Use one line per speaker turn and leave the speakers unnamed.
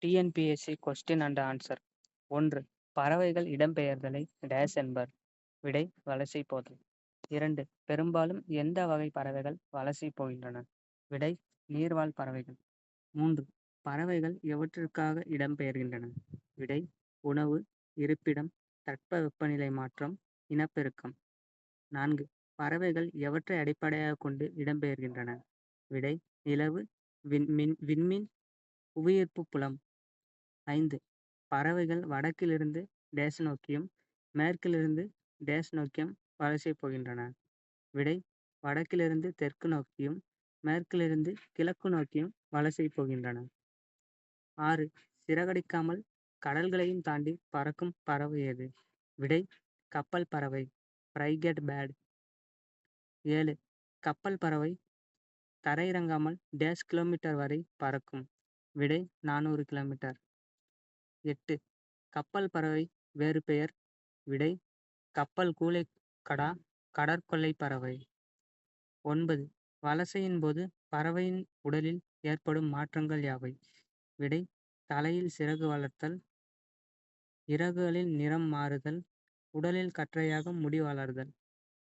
TNPSC question and answer. 1. பறவைகள் இடம்பெயர்தலை days என்பர். விடை வலசை போதல். 2. பெரும்பாலும் எந்த வகை பறவைகள் வலசை போகின்றன? விடை நீர்வாழ் பறவைகள். 3. பறவைகள் எவற்றிற்காக இடம்பெயர்கின்றன? விடை உணவு, இருப்பிடம், தட்பவெப்பநிலை மாற்றம், இனப்பெருக்கம். 4. பறவைகள் எவற்றை அடிப்படையாக கொண்டு இடம்பெயர்கின்றன? விடை நிலவு, விண்மீன், புவியீர்ப்பு புலம். 5. பறவைகள் வடக்கிலிருந்து டேஸ் நோக்கியும் மேற்கிலிருந்து டேஸ் நோக்கியும் வலசை போகின்றன? விடை வடக்கிலிருந்து தெற்கு நோக்கியும் மேற்கிலிருந்து கிழக்கு நோக்கியும் வலசை போகின்றன. 6. சிறகடிக்காமல் கடல்களையும் தாண்டி பறக்கும் பறவை எது? விடை கப்பல் பறவை, ஃப்ரைகேட் பேர்ட். 7. கப்பல் பறவை தரையிறங்காமல் டேஸ் கிலோமீட்டர் வரை பறக்கும்? விடை 400 கிலோமீட்டர். 8. கப்பல் பறவை வேறு பெயர்? விடை கப்பல் கூளைக்கடா, கடற்கொள்ளை பறவை. 9. வலசையின் போது பறவையின் உடலில் ஏற்படும் மாற்றங்கள் யாவை? விடை தலையில் சிறகு வளர்த்தல், இறகுகளில் நிறம் மாறுதல், உடலில் கற்றையாக முடி வளர்தல்.